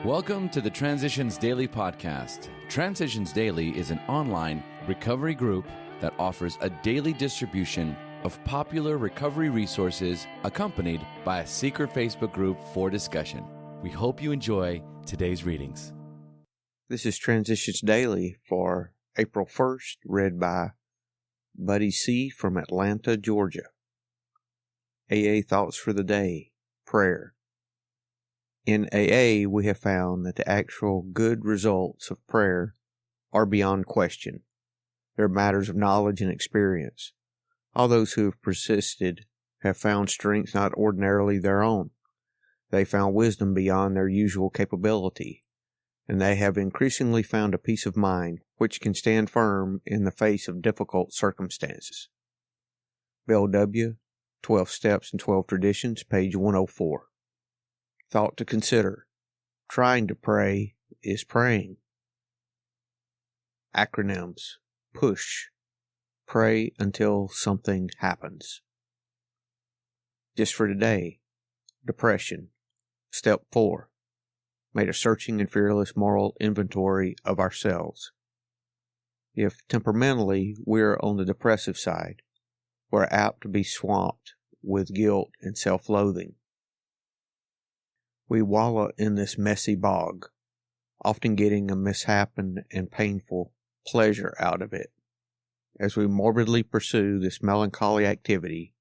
Welcome to the Transitions Daily podcast. Transitions Daily is an online recovery group that offers a daily distribution of popular recovery resources accompanied by a secret Facebook group for discussion. We hope you enjoy today's readings. This is Transitions Daily for April 1st, read by Buddy C. from Atlanta, Georgia. AA Thoughts for the Day, Prayer. In AA, we have found that the actual good results of prayer are beyond question. They are matters of knowledge and experience. All those who have persisted have found strength not ordinarily their own. They found wisdom beyond their usual capability, and they have increasingly found a peace of mind which can stand firm in the face of difficult circumstances. Bill W., 12 Steps and 12 Traditions, page 104. Thought to consider. Trying to pray is praying. Acronyms. PUSH. Pray until something happens. Just for today. Depression. Step 4. Made a searching and fearless moral inventory of ourselves. If temperamentally we're on the depressive side, we're apt to be swamped with guilt and self-loathing. We wallow in this messy bog, often getting a misshapen and painful pleasure out of it. As we morbidly pursue this melancholy activity,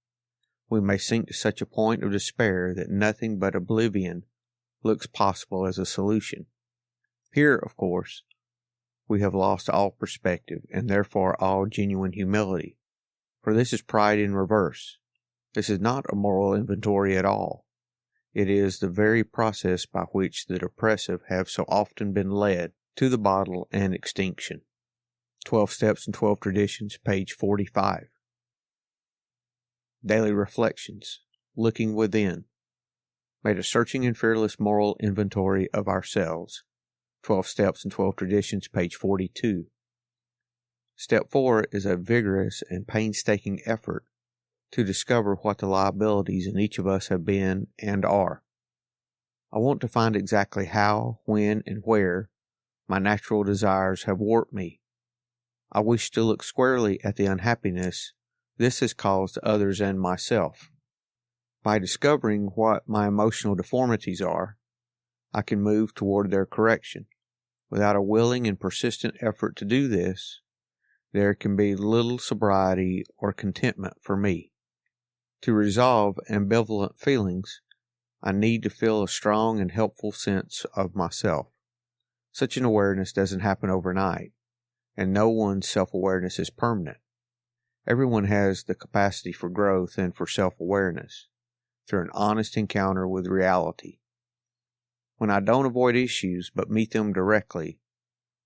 we may sink to such a point of despair that nothing but oblivion looks possible as a solution. Here, of course, we have lost all perspective and therefore all genuine humility, for this is pride in reverse. This is not a moral inventory at all. It is the very process by which the depressive have so often been led to the bottle and extinction. 12 Steps and 12 Traditions, page 45. Daily Reflections. Looking within. Made a searching and fearless moral inventory of ourselves. 12 Steps and 12 Traditions, page 42. Step 4 is a vigorous and painstaking effort to discover what the liabilities in each of us have been and are. I want to find exactly how, when, and where my natural desires have warped me. I wish to look squarely at the unhappiness this has caused others and myself. By discovering what my emotional deformities are, I can move toward their correction. Without a willing and persistent effort to do this, there can be little sobriety or contentment for me. To resolve ambivalent feelings, I need to feel a strong and helpful sense of myself. Such an awareness doesn't happen overnight, and no one's self-awareness is permanent. Everyone has the capacity for growth and for self-awareness through an honest encounter with reality. When I don't avoid issues but meet them directly,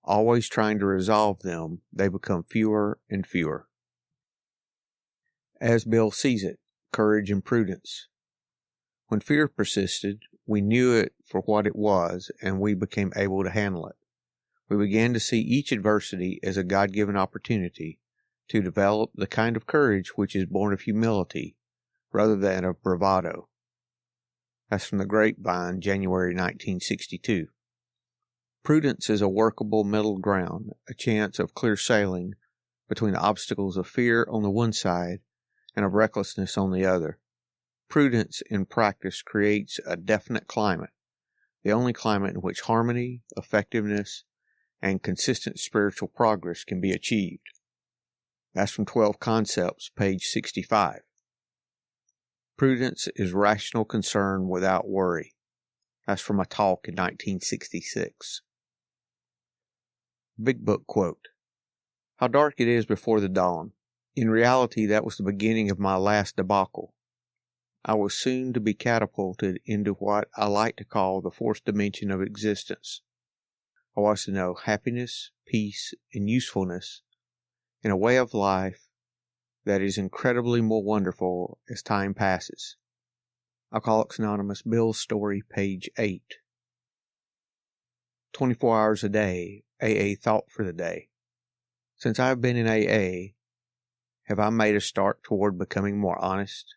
always trying to resolve them, they become fewer and fewer. As Bill sees it, courage and prudence. When fear persisted, we knew it for what it was, and we became able to handle it. We began to see each adversity as a God-given opportunity to develop the kind of courage which is born of humility rather than of bravado. That's from the Grapevine, January 1962. Prudence is a workable middle ground, a chance of clear sailing between the obstacles of fear on the one side and of recklessness on the other. Prudence in practice creates a definite climate, the only climate in which harmony, effectiveness, and consistent spiritual progress can be achieved. That's from 12 Concepts, page 65. Prudence is rational concern without worry. That's from a talk in 1966. Big Book quote. How dark it is before the dawn. In reality, that was the beginning of my last debacle. I was soon to be catapulted into what I like to call the fourth dimension of existence. I was to know happiness, peace, and usefulness in a way of life that is incredibly more wonderful as time passes. Alcoholics Anonymous, Bill's Story, page 8. 24 hours a day, AA Thought for the Day. Since I've been in AA, have I made a start toward becoming more honest?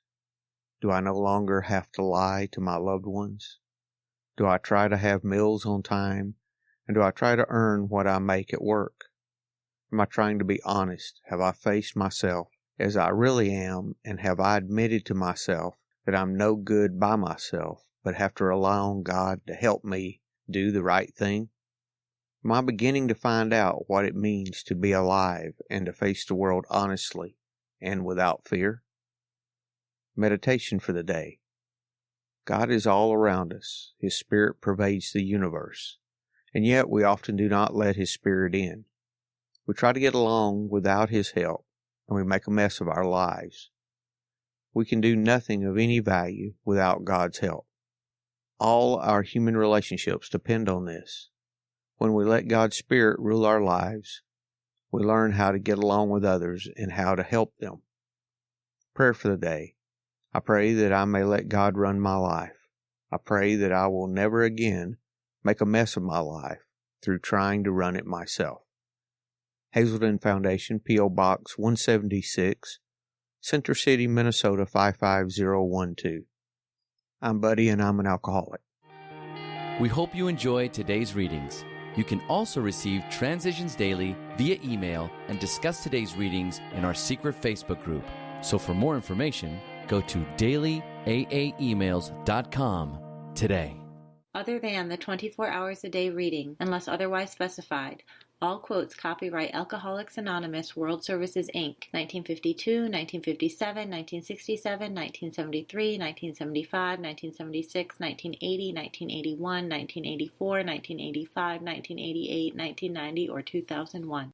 Do I no longer have to lie to my loved ones? Do I try to have meals on time? And do I try to earn what I make at work? Am I trying to be honest? Have I faced myself as I really am, and have I admitted to myself that I'm no good by myself, but have to rely on God to help me do the right thing? Am I beginning to find out what it means to be alive and to face the world honestly and without fear? Meditation for the day. God is all around us. His Spirit pervades the universe, and yet we often do not let His Spirit in. We try to get along without His help, and we make a mess of our lives. We can do nothing of any value without God's help. All our human relationships depend on this. When we let God's Spirit rule our lives, we learn how to get along with others and how to help them. Prayer for the day. I pray that I may let God run my life. I pray that I will never again make a mess of my life through trying to run it myself. Hazelden Foundation, P.O. Box 176, Center City, Minnesota 55012. I'm Buddy and I'm an alcoholic. We hope you enjoyed today's readings. You can also receive Transitions Daily via email and discuss today's readings in our secret Facebook group. So for more information, go to dailyaaemails.com today. Other than the 24 hours a day reading, unless otherwise specified, all quotes copyright Alcoholics Anonymous World Services, Inc., 1952, 1957, 1967, 1973, 1975, 1976, 1980, 1981, 1984, 1985, 1988, 1990, or 2001.